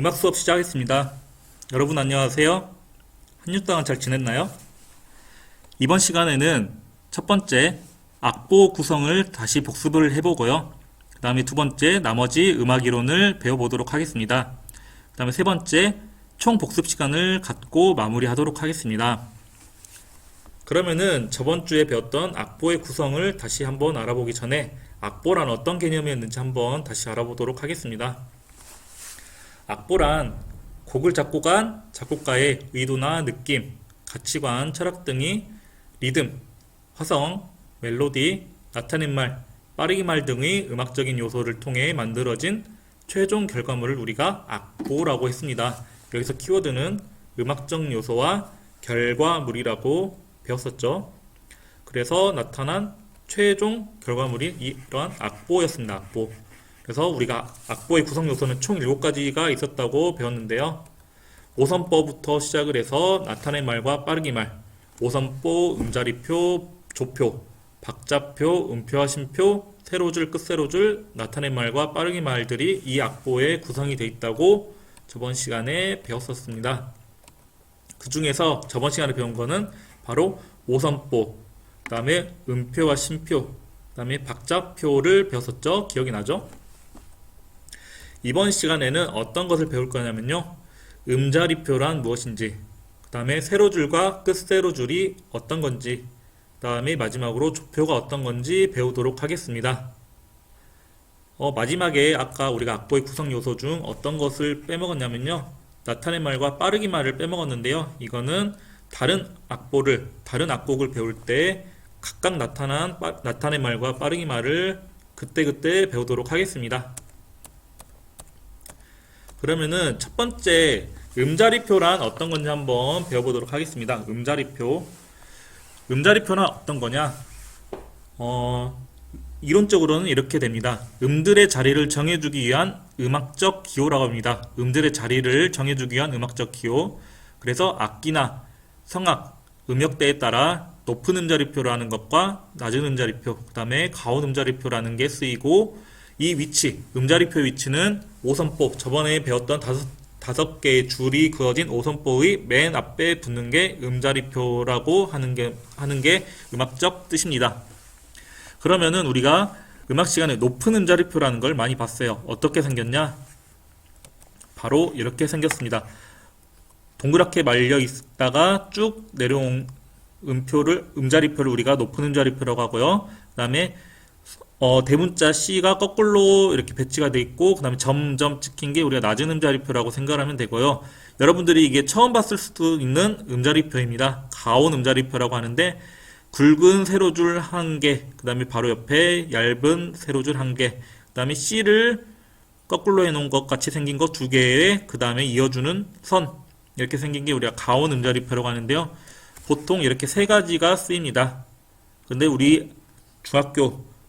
음악 수업 시작하겠습니다. 여러분 안녕하세요. 한 주 동안 잘 지냈나요? 이번 시간에는 첫 번째 악보 구성을 다시 복습을 해보고요. 그 다음에 두 번째 나머지 음악 이론을 배워보도록 하겠습니다. 그 다음에 세 번째 총 복습 시간을 갖고 마무리하도록 하겠습니다. 그러면은 저번 주에 배웠던 악보의 구성을 다시 한번 알아보기 전에 악보란 어떤 개념이었는지 한번 다시 알아보도록 하겠습니다. 악보란 곡을 작곡한 작곡가의 의도나 느낌, 가치관, 철학 등이 리듬, 화성, 멜로디, 나타낸 말, 빠르기 말 등의 음악적인 요소를 통해 만들어진 최종 결과물을 우리가 악보라고 했습니다. 여기서 키워드는 음악적 요소와 결과물이라고 배웠었죠. 그래서 나타난 최종 결과물이 이러한 악보였습니다. 악보. 그래서 우리가 악보의 구성 요소는 총 7가지가 있었다고 배웠는데요. 오선보부터 시작을 해서 나타낸 말과 빠르기 말, 오선보, 음자리표, 조표, 박자표, 음표와 심표, 세로줄, 끝세로줄, 나타낸 말과 빠르기 말들이 이 악보에 구성이 되어 있다고 저번 시간에 배웠었습니다. 그 중에서 저번 시간에 배운 거는 바로 오선보, 그 다음에 음표와 심표, 그 다음에 박자표를 배웠었죠. 기억이 나죠? 이번 시간에는 어떤 것을 배울 거냐면요. 음자리표란 무엇인지, 그 다음에 세로줄과 끝세로줄이 어떤 건지, 그 다음에 마지막으로 조표가 어떤 건지 배우도록 하겠습니다. 마지막에 아까 우리가 악보의 구성 요소 중 어떤 것을 빼먹었냐면요. 나타낸 말과 빠르기 말을 빼먹었는데요. 이거는 다른 악곡을 배울 때 각각 나타낸 말과 빠르기 말을 그때그때 배우도록 하겠습니다. 그러면은 첫 번째 음자리표란 어떤 건지 한번 배워보도록 하겠습니다. 음자리표는 어떤 거냐? 이론적으로는 이렇게 됩니다. 음들의 자리를 정해주기 위한 음악적 기호라고 합니다. 음들의 자리를 정해주기 위한 음악적 기호. 그래서 악기나 성악, 음역대에 따라 높은 음자리표라는 것과 낮은 음자리표, 그 다음에 가온 음자리표라는 게 쓰이고, 이 위치, 음자리표의 위치는 오선보, 저번에 배웠던 다섯 개의 줄이 그어진 오선보의 맨 앞에 붙는 게 음자리표라고 하는 게 음악적 뜻입니다. 그러면은 우리가 음악 시간에 높은 음자리표라는 걸 많이 봤어요. 어떻게 생겼냐? 바로 이렇게 생겼습니다. 동그랗게 말려 있다가 쭉 내려온 음자리표를 우리가 높은 음자리표라고 하고요. 그 다음에 대문자 C가 거꾸로 이렇게 배치가 되어 있고, 그 다음에 점점 찍힌 게 우리가 낮은 음자리표라고 생각하면 되고요. 여러분들이 이게 처음 봤을 수도 있는 음자리표입니다. 가온 음자리표라고 하는데, 굵은 세로줄 1개, 그 다음에 바로 옆에 얇은 세로줄 1개, 그 다음에 C를 거꾸로 해놓은 것 같이 생긴 거 2개에 그 다음에 이어주는 선, 이렇게 생긴 게 우리가 가온 음자리표라고 하는데요. 보통 이렇게 3가지가 쓰입니다. 근데 우리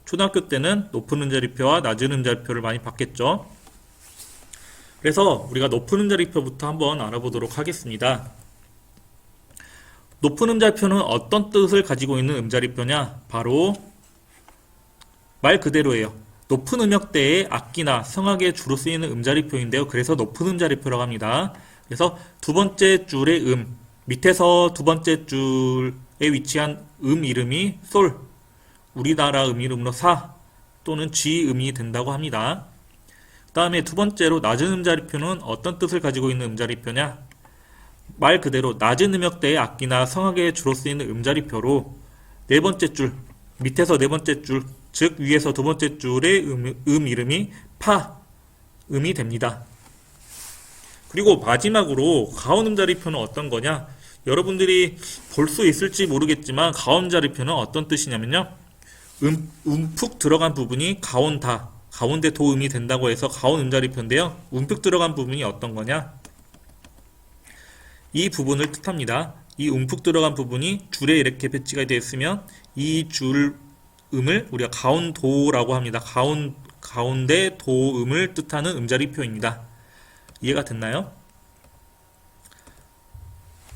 초등학교 때는 높은 음자리표와 낮은 음자리표를 많이 봤겠죠. 그래서 우리가 높은 음자리표부터 한번 알아보도록 하겠습니다. 높은 음자리표는 어떤 뜻을 가지고 있는 음자리표냐? 바로 말 그대로예요. 높은 음역대의 악기나 성악에 주로 쓰이는 음자리표인데요. 그래서 높은 음자리표라고 합니다. 그래서 두 번째 줄의 밑에서 두 번째 줄에 위치한 이름이 솔, 우리나라 이름으로 사 또는 G 음이 된다고 합니다. 그 다음에 두 번째로 낮은 음자리표는 어떤 뜻을 가지고 있는 음자리표냐? 말 그대로 낮은 음역대의 악기나 성악에 주로 쓰이는 음자리표로 네 번째 줄, 밑에서 네 번째 줄, 즉 위에서 두 번째 줄의 이름이 파 음이 됩니다. 그리고 마지막으로 가온 음자리표는 어떤 거냐? 여러분들이 볼 수 있을지 모르겠지만 가온 음자리표는 어떤 뜻이냐면요. 움푹 들어간 부분이 가운데 도음이 된다고 해서 가온 음자리표인데요. 움푹 들어간 부분이 어떤 거냐? 이 부분을 뜻합니다. 이 움푹 들어간 부분이 줄에 이렇게 배치가 되어 있으면 이 줄음을 우리가 가운도라고 합니다. 가운데 도음을 뜻하는 음자리표입니다. 이해가 됐나요?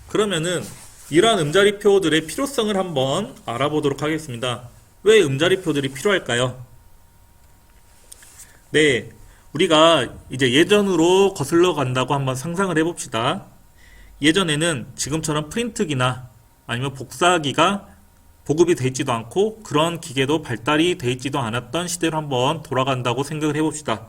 그러면은 이러한 음자리표들의 필요성을 한번 알아보도록 하겠습니다. 왜 음자리표들이 필요할까요? 네, 우리가 이제 예전으로 거슬러 간다고 한번 상상을 해봅시다. 예전에는 지금처럼 프린트기나 아니면 복사기가 보급이 돼 있지도 않고 그런 기계도 발달이 돼 있지도 않았던 시대로 한번 돌아간다고 생각을 해봅시다.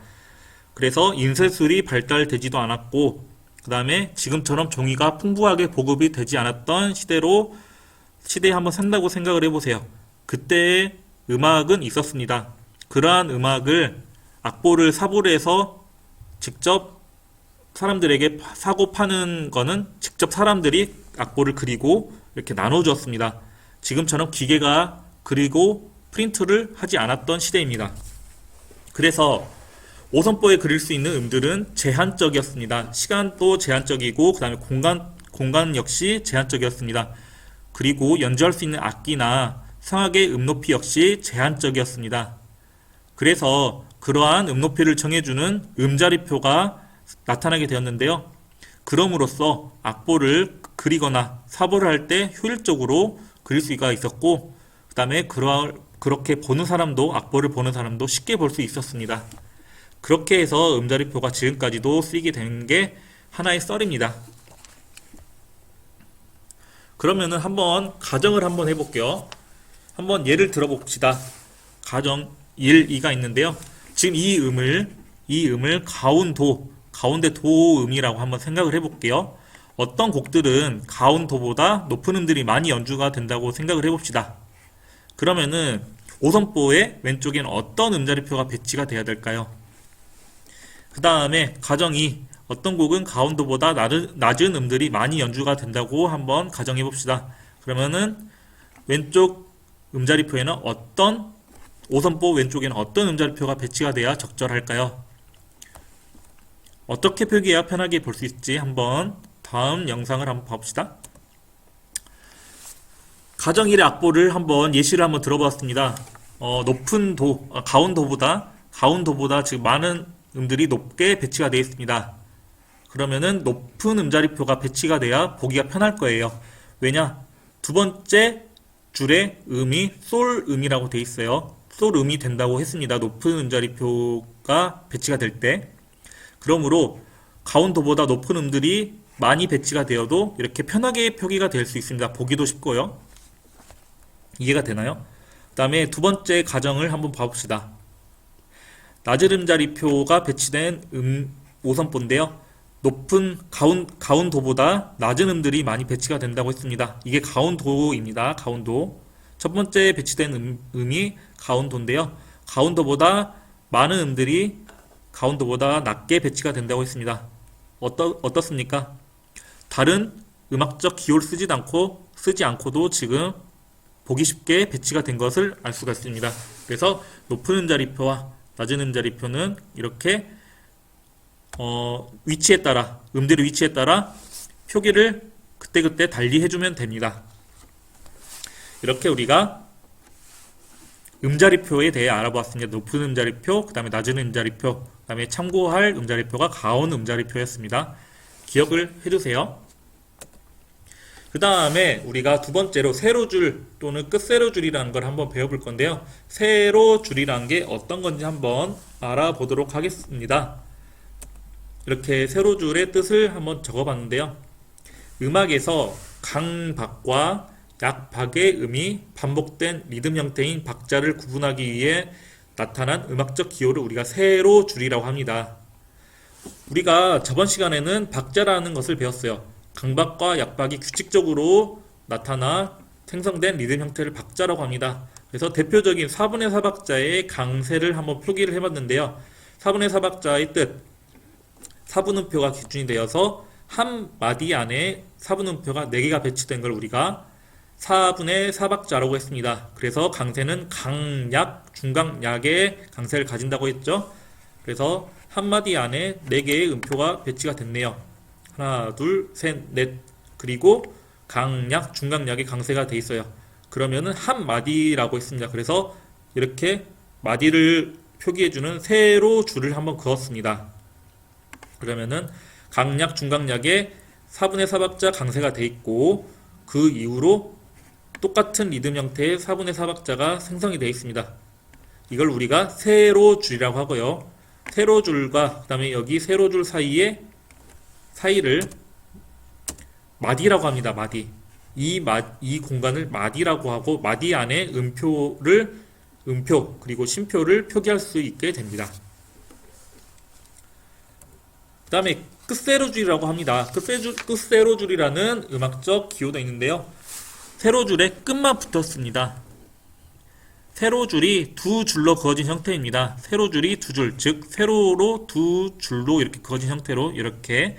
그래서 인쇄술이 발달되지도 않았고 그 다음에 지금처럼 종이가 풍부하게 보급이 되지 않았던 시대에 한번 산다고 생각을 해보세요. 그때의 음악은 있었습니다. 그러한 음악을 악보를 사보를 해서 직접 사람들에게 사고 파는 거는 직접 사람들이 악보를 그리고 이렇게 나눠주었습니다. 지금처럼 기계가 그리고 프린트를 하지 않았던 시대입니다. 그래서 5선보에 그릴 수 있는 음들은 제한적이었습니다. 시간도 제한적이고 그 다음에 공간 역시 제한적이었습니다. 그리고 연주할 수 있는 악기나 성악의 음높이 역시 제한적이었습니다. 그래서 그러한 음높이를 정해주는 음자리표가 나타나게 되었는데요. 그럼으로써 악보를 그리거나 사보를 할 때 효율적으로 그릴 수가 있었고 그 다음에 그렇게 보는 사람도 악보를 보는 사람도 쉽게 볼 수 있었습니다. 그렇게 해서 음자리표가 지금까지도 쓰이게 된 게 하나의 썰입니다. 그러면은 한번 가정을 한번 해볼게요. 한번 예를 들어봅시다. 가정 1, 2가 있는데요. 지금 이 음을 가운데 도음이라고 한번 생각을 해볼게요. 어떤 곡들은 가운도보다 높은 음들이 많이 연주가 된다고 생각을 해봅시다. 그러면은 5선보의 왼쪽엔 어떤 음자리표가 배치가 돼야 될까요? 그 다음에 가정 2, 어떤 곡은 가운도보다 낮은 음들이 많이 연주가 된다고 한번 가정해 봅시다. 그러면은 왼쪽 음자리표에는 5선보 왼쪽에는 어떤 음자리표가 배치가 돼야 적절할까요? 어떻게 표기해야 편하게 볼 수 있지? 한번 다음 영상을 한번 봐봅시다. 가정 1의 악보를 한번 예시를 한번 들어봤습니다. 높은 가운도보다 지금 많은 음들이 높게 배치가 되어 있습니다. 그러면은 높은 음자리표가 배치가 돼야 보기가 편할 거예요. 왜냐? 두 번째 줄에 음이 솔음이라고 되어 있어요. 솔음이 된다고 했습니다. 높은 음자리표가 배치가 될 때. 그러므로 가운도보다 높은 음들이 많이 배치가 되어도 이렇게 편하게 표기가 될 수 있습니다. 보기도 쉽고요. 이해가 되나요? 그 다음에 두 번째 가정을 한번 봐봅시다. 낮은 음자리표가 배치된 5선보인데요. 높은 가운도보다 낮은 음들이 많이 배치가 된다고 했습니다. 이게 가운도입니다. 가운도. 첫 번째 배치된 음이 가운도인데요. 가운도보다 많은 음들이 가운도보다 낮게 배치가 된다고 했습니다. 어떻습니까? 다른 음악적 기호를 쓰지 않고도 지금 보기 쉽게 배치가 된 것을 알 수가 있습니다. 그래서 높은 음자리표와 낮은 음자리표는 이렇게 음들의 위치에 따라 표기를 그때그때 달리 해주면 됩니다. 이렇게 우리가 음자리표에 대해 알아보았습니다. 높은 음자리표, 그 다음에 낮은 음자리표, 그 다음에 참고할 음자리표가 가운 음자리표였습니다. 기억을 해주세요. 그 다음에 우리가 두 번째로 세로줄 또는 끝세로줄이라는 걸 한번 배워볼 건데요. 세로줄이라는 게 어떤 건지 한번 알아보도록 하겠습니다. 이렇게 세로줄의 뜻을 한번 적어봤는데요. 음악에서 강박과 약박의 음이 반복된 리듬 형태인 박자를 구분하기 위해 나타난 음악적 기호를 우리가 세로줄이라고 합니다. 우리가 저번 시간에는 박자라는 것을 배웠어요. 강박과 약박이 규칙적으로 나타나 생성된 리듬 형태를 박자라고 합니다. 그래서 대표적인 4분의 4박자의 강세를 한번 표기를 해봤는데요. 4분의 4박자의 뜻, 4분음표가 기준이 되어서 한 마디 안에 4분음표가 4개가 배치된 걸 우리가 4분의 4박자라고 했습니다. 그래서 강세는 강약, 중강, 약의 강세를 가진다고 했죠. 그래서 한 마디 안에 4개의 음표가 배치가 됐네요. 하나, 둘, 셋, 넷. 그리고 강약, 중강약의 강세가 돼 있어요. 그러면은 한 마디라고 했습니다. 그래서 이렇게 마디를 표기해주는 세로 줄을 한번 그었습니다. 그러면은 강약, 중강약의 4분의 4박자 강세가 돼 있고 그 이후로 똑같은 리듬 형태의 4분의 4박자가 생성이 되어 있습니다. 이걸 우리가 세로 줄이라고 하고요. 세로줄과 그 다음에 여기 세로줄 사이를 마디라고 합니다. 마디. 이 공간을 마디라고 하고, 마디 안에 음표 그리고 심표를 표기할 수 있게 됩니다. 그 다음에 끝세로줄이라고 합니다. 끝세로줄이라는 음악적 기호도 있는데요. 세로줄에 끝만 붙었습니다. 세로줄이 두 줄로 그어진 형태입니다. 세로줄이 두 줄, 즉 세로로 두 줄로 이렇게 그어진 형태로 이렇게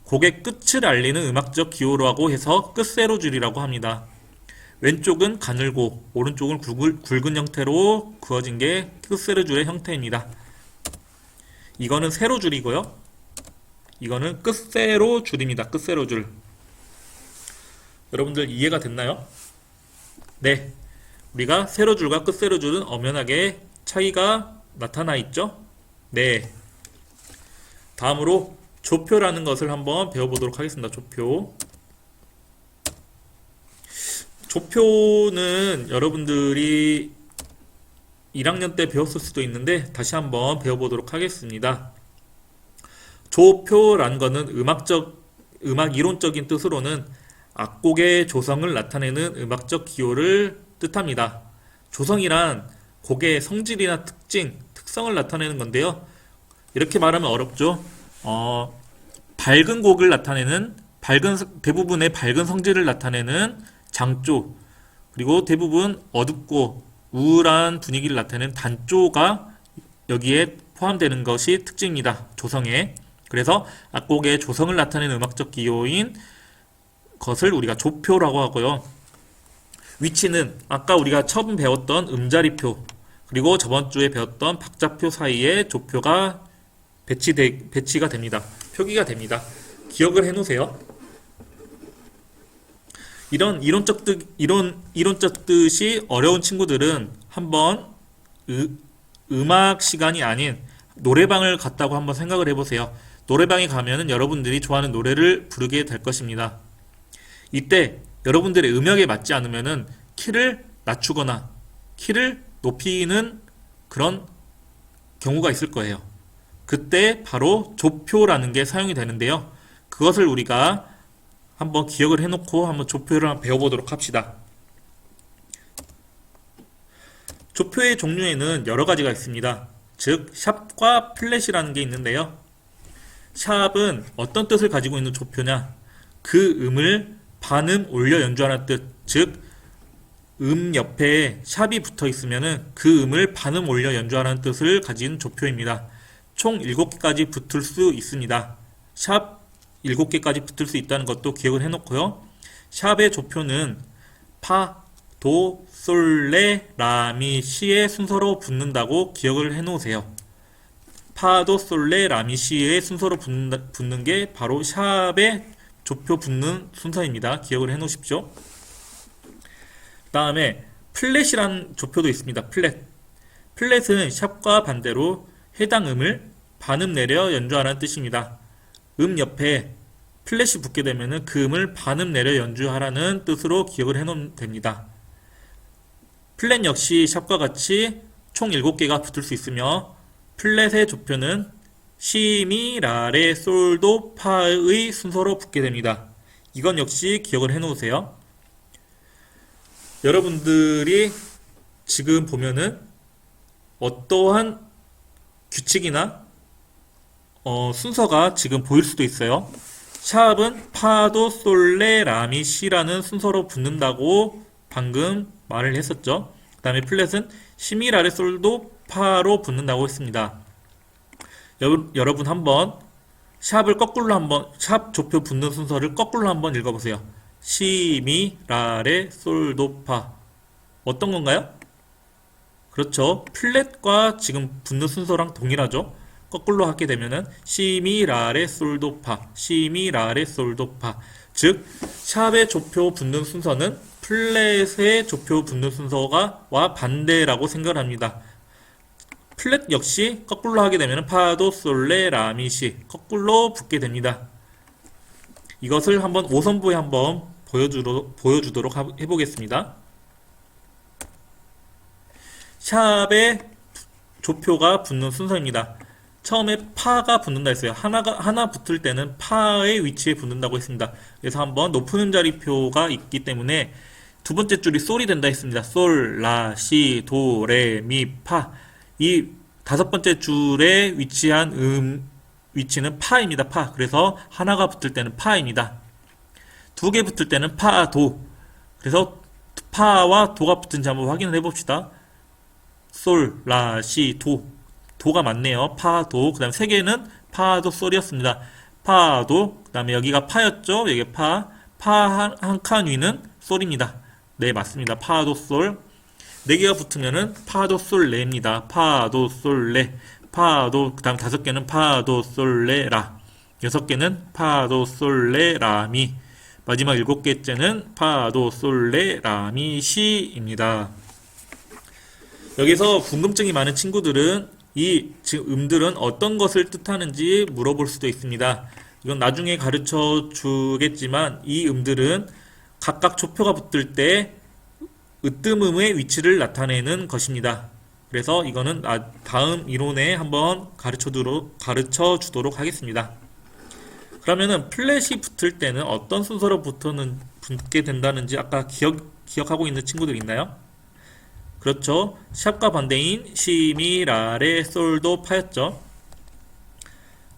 곡의 끝을 알리는 음악적 기호라고 해서 끝세로줄이라고 합니다. 왼쪽은 가늘고 오른쪽은 굵은 형태로 그어진 게 끝세로줄의 형태입니다. 이거는 세로줄이고요. 이거는 끝세로줄입니다. 끝세로줄. 여러분들 이해가 됐나요? 네. 우리가 세로줄과 끝세로줄은 엄연하게 차이가 나타나 있죠? 네. 다음으로 조표라는 것을 한번 배워보도록 하겠습니다. 조표는 여러분들이 1학년 때 배웠을 수도 있는데 다시 한번 배워보도록 하겠습니다. 조표라는 것은 음악 이론적인 뜻으로는 악곡의 조성을 나타내는 음악적 기호를 뜻합니다. 조성이란 곡의 성질이나 특성을 나타내는 건데요. 이렇게 말하면 어렵죠. 밝은 곡을 나타내는 대부분의 밝은 성질을 나타내는 장조, 그리고 대부분 어둡고 우울한 분위기를 나타내는 단조가 여기에 포함되는 것이 특징입니다. 조성에. 그래서 악곡의 조성을 나타내는 음악적 기호인 것을 우리가 조표라고 하고요. 위치는 아까 우리가 처음 배웠던 음자리표 그리고 저번 주에 배웠던 박자표 사이에 조표가 배치가 됩니다. 표기가 됩니다. 기억을 해 놓으세요. 이런 이론적 뜻이 어려운 친구들은 한번 음악 시간이 아닌 노래방을 갔다고 한번 생각을 해보세요. 노래방에 가면은 여러분들이 좋아하는 노래를 부르게 될 것입니다. 이때 여러분들의 음역에 맞지 않으면은 키를 낮추거나 키를 높이는 그런 경우가 있을 거예요. 그때 바로 조표라는 게 사용이 되는데요. 그것을 우리가 한번 기억을 해놓고 한번 조표를 한번 배워보도록 합시다. 조표의 종류에는 여러 가지가 있습니다. 즉 샵과 플랫이라는 게 있는데요. 샵은 어떤 뜻을 가지고 있는 조표냐? 그 음을 반음 올려 연주하는 뜻, 즉 옆에 샵이 붙어 있으면은 그 음을 반음 올려 연주하는 뜻을 가진 조표입니다. 총 7개까지 붙을 수 있습니다. 샵 7개까지 붙을 수 있다는 것도 기억을 해놓고요. 샵의 조표는 파, 도, 솔, 레, 라, 미, 시의 순서로 붙는다고 기억을 해놓으세요. 파, 도, 솔, 레, 라, 미, 시의 순서로 붙는 게 바로 샵의 조표 붙는 순서입니다. 기억을 해놓으십시오. 다음에 플랫이라는 조표도 있습니다. 플랫은 샵과 반대로 해당 음을 반음 내려 연주하라는 뜻입니다. 옆에 플랫이 붙게 되면 그 음을 반음 내려 연주하라는 뜻으로 기억을 해놓으면 됩니다. 플랫 역시 샵과 같이 총 7개가 붙을 수 있으며 플랫의 조표는 시, 미, 라, 레, 솔, 도, 파의 순서로 붙게 됩니다. 이건 역시 기억을 해놓으세요. 여러분들이 지금 보면은 어떠한 규칙이나 순서가 지금 보일 수도 있어요. 샵은 파, 도, 솔, 레, 라, 미, 시라는 순서로 붙는다고 방금 말을 했었죠. 그 다음에 플랫은 시, 미, 라, 레, 솔, 도, 파로 붙는다고 했습니다. 여러분 한번 샵 조표 붙는 순서를 거꾸로 한번 읽어보세요. 시, 미, 라, 레, 솔, 도, 파. 어떤 건가요? 그렇죠. 플랫과 지금 붙는 순서랑 동일하죠. 거꾸로 하게 되면은 시, 미, 라, 레, 솔, 도, 파. 시, 미, 라, 레, 솔, 도, 파. 즉 샵의 조표 붙는 순서는 플랫의 조표 붙는 순서와 반대라고 생각을 합니다. 플랫 역시 거꾸로 하게 되면 파, 도, 솔, 레, 라, 미, 시 거꾸로 붙게 됩니다. 이것을 한번 5선부에 한번 보여주도록 해보겠습니다. 샵의 조표가 붙는 순서입니다. 처음에 파가 붙는다 했어요. 하나 붙을 때는 파의 위치에 붙는다고 했습니다. 그래서 한번 높은 음자리표가 있기 때문에 두 번째 줄이 솔이 된다 했습니다. 솔, 라, 시, 도, 레, 미, 파. 이 다섯 번째 줄에 위치한 위치는 파입니다. 파. 그래서 하나가 붙을 때는 파입니다. 두 개 붙을 때는 파, 도. 그래서 파와 도가 붙은지 한번 확인을 해봅시다. 솔, 라, 시, 도. 도가 맞네요. 파, 도. 그 다음 세 개는 파, 도, 솔이었습니다. 파, 도. 그 다음에 여기가 파였죠. 여기 파. 파 한 칸 위는 솔입니다. 네, 맞습니다. 파, 도, 솔. 네 개가 붙으면은 파, 도, 솔, 레입니다. 파, 도, 솔, 레. 파, 도. 그 다음 다섯 개는 파, 도, 솔, 레, 라. 여섯 개는 파, 도, 솔, 레, 라, 미. 마지막 일곱 개째는 파, 도, 솔, 레, 라, 미, 시입니다. 여기서 궁금증이 많은 친구들은 이 지금 음들은 어떤 것을 뜻하는지 물어볼 수도 있습니다. 이건 나중에 가르쳐 주겠지만 이 음들은 각각 조표가 붙을 때 으뜸음의 위치를 나타내는 것입니다. 그래서 이거는 다음 이론에 한번 가르쳐 주도록 하겠습니다. 그러면은 플랫이 붙을 때는 어떤 순서로 붙게 된다는지 아까 기억하고 있는 친구들 있나요? 그렇죠. 샵과 반대인 시, 미, 라, 레, 솔, 도, 파였죠.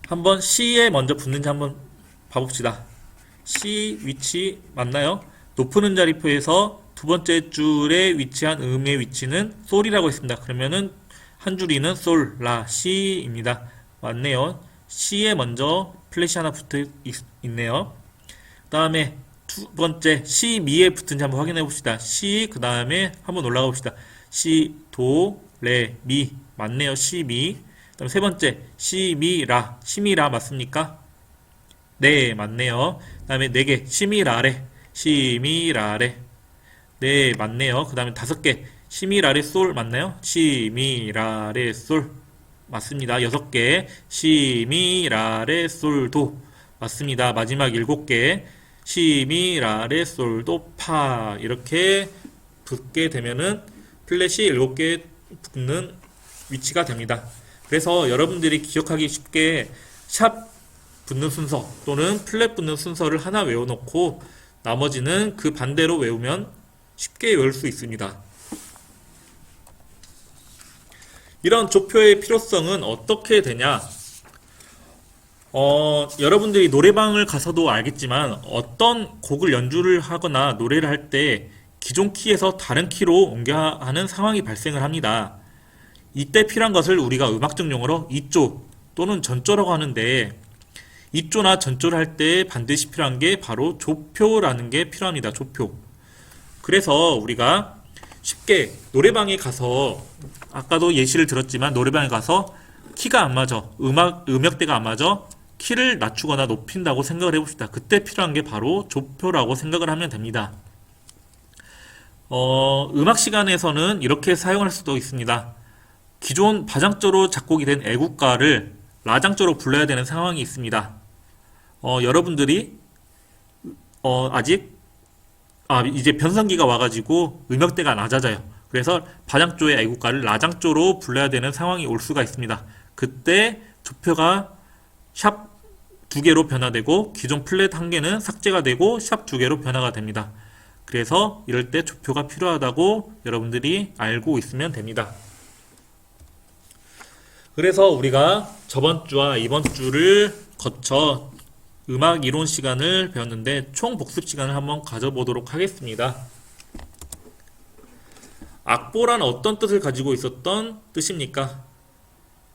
한번 시에 먼저 붙는지 한번 봐봅시다. 시 위치 맞나요? 높은 음자리표에서 두 번째 줄에 위치한 음의 위치는 솔이라고 했습니다. 그러면은 한 줄이는 솔, 라, 시입니다. 맞네요. 시에 먼저 플랫이 하나 붙어 있네요. 그 다음에 두 번째 시, 미에 붙은지 한번 확인해 봅시다. 시, 그 다음에 한번 올라가 봅시다. 시, 도, 레, 미. 맞네요. 시, 미. 그 다음 세 번째 시, 미, 라. 시, 미, 라 맞습니까? 네, 맞네요. 그 다음에 네 개 시, 미, 라, 레. 시, 미, 라, 레. 네, 맞네요. 그 다음에 다섯 개 시, 미, 라, 레, 솔 맞나요? 시, 미, 라, 레, 솔 맞습니다. 여섯 개 시, 미, 라, 레, 솔, 도 맞습니다. 마지막 일곱 개 시, 미, 라, 레, 솔, 도, 파. 이렇게 붙게 되면은 플랫이 7개 붙는 위치가 됩니다. 그래서 여러분들이 기억하기 쉽게 샵 붙는 순서 또는 플랫 붙는 순서를 하나 외워놓고 나머지는 그 반대로 외우면 쉽게 외울 수 있습니다. 이런 조표의 필요성은 어떻게 되냐? 여러분들이 노래방을 가서도 알겠지만 어떤 곡을 연주를 하거나 노래를 할 때 기존 키에서 다른 키로 옮겨야 하는 상황이 발생을 합니다. 이때 필요한 것을 우리가 음악적 용어로 이조 또는 전조라고 하는데 이조나 전조를 할 때 반드시 필요한 게 바로 조표라는 게 필요합니다. 조표. 그래서 우리가 쉽게 노래방에 가서 아까도 예시를 들었지만 노래방에 가서 키가 안 맞아. 음역대가 안 맞아. 키를 낮추거나 높인다고 생각을 해봅시다. 그때 필요한 게 바로 조표라고 생각을 하면 됩니다. 음악 시간에서는 이렇게 사용할 수도 있습니다. 기존 바장조로 작곡이 된 애국가를 라장조로 불러야 되는 상황이 있습니다. 여러분들이 이제 변성기가 와가지고 음역대가 낮아져요. 그래서 바장조의 애국가를 라장조로 불러야 되는 상황이 올 수가 있습니다. 그때 조표가 샵 두 개로 변화되고 기존 플랫 한 개는 삭제가 되고 샵 두 개로 변화가 됩니다. 그래서 이럴 때 조표가 필요하다고 여러분들이 알고 있으면 됩니다. 그래서 우리가 저번 주와 이번 주를 거쳐 음악 이론 시간을 배웠는데 총 복습 시간을 한번 가져보도록 하겠습니다. 악보란 어떤 뜻을 가지고 있었던 뜻입니까?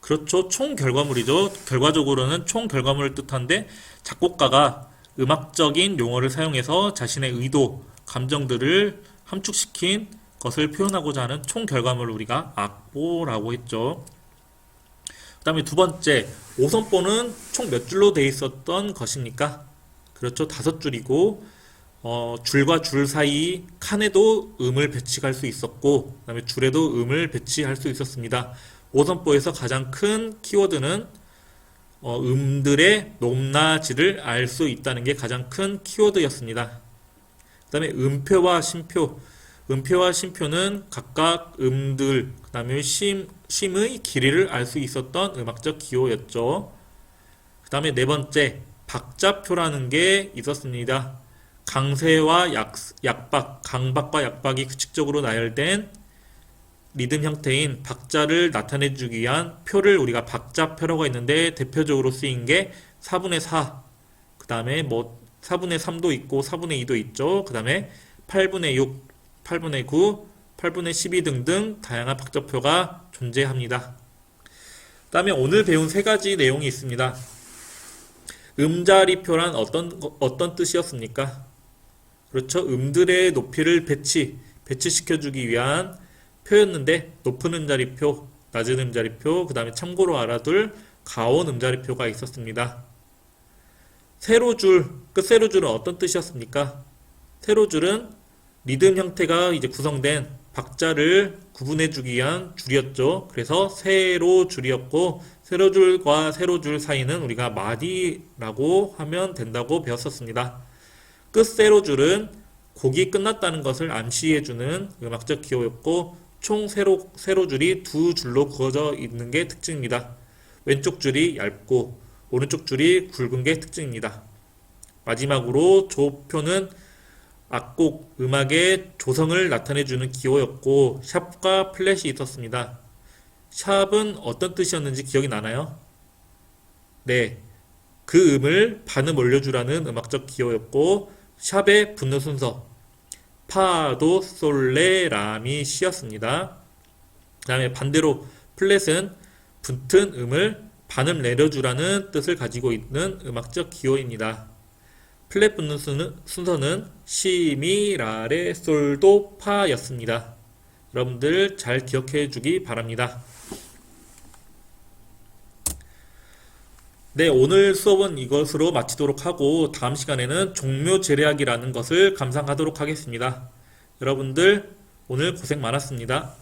그렇죠. 총 결과물이죠. 결과적으로는 총 결과물을 뜻하는데 작곡가가 음악적인 용어를 사용해서 자신의 의도, 감정들을 함축시킨 것을 표현하고자 하는 총 결과물을 우리가 악보라고 했죠. 그 다음에 두 번째, 5선보는 총 몇 줄로 되어 있었던 것입니까? 그렇죠. 5줄이고 줄과 줄 사이 칸에도 음을 배치할 수 있었고 그 다음에 줄에도 음을 배치할 수 있었습니다. 5선보에서 가장 큰 키워드는 음들의 높낮이를 알 수 있다는 게 가장 큰 키워드였습니다. 그 다음에 음표와 심표. 음표와 심표는 각각 음들, 그 다음에 심의 길이를 알 수 있었던 음악적 기호였죠. 그 다음에 네 번째, 박자표라는 게 있었습니다. 강세와 약박, 강박과 약박이 규칙적으로 나열된 리듬 형태인 박자를 나타내주기 위한 표를 우리가 박자표라고 했는데 대표적으로 쓰인 게 4분의 4, 그 다음에 뭐 4분의 3도 있고 4분의 2도 있죠. 그 다음에 8분의 6, 8분의 9, 8분의 12 등등 다양한 박자표가 존재합니다. 그 다음에 오늘 배운 세 가지 내용이 있습니다. 음자리표란 어떤 뜻이었습니까? 그렇죠. 음들의 높이를 배치시켜주기 위한 표였는데 높은 음자리표, 낮은 음자리표, 그 다음에 참고로 알아둘 가온 음자리표가 있었습니다. 세로줄, 세로줄은 어떤 뜻이었습니까? 세로줄은 리듬 형태가 이제 구성된 박자를 구분해주기 위한 줄이었죠. 그래서 세로줄이었고 세로줄과 세로줄 사이는 우리가 마디라고 하면 된다고 배웠었습니다. 끝세로줄은 곡이 끝났다는 것을 암시해주는 음악적 기호였고 총 세로줄이 두 줄로 그어져 있는 게 특징입니다. 왼쪽 줄이 얇고 오른쪽 줄이 굵은 게 특징입니다. 마지막으로 조표는 악곡 음악의 조성을 나타내주는 기호였고 샵과 플랫이 있었습니다. 샵은 어떤 뜻이었는지 기억이 나나요? 네, 그 음을 반음 올려주라는 음악적 기호였고 샵의 붙는 순서 파, 도, 솔, 레, 라미, 시였습니다. 그 다음에 반대로 플랫은 붙은 음을 반음 내려주라는 뜻을 가지고 있는 음악적 기호입니다. 플랫 붙는 순서는 시, 미, 라, 레, 솔, 도, 파였습니다. 여러분들 잘 기억해 주기 바랍니다. 네, 오늘 수업은 이것으로 마치도록 하고 다음 시간에는 종묘제례학이라는 것을 감상하도록 하겠습니다. 여러분들 오늘 고생 많았습니다.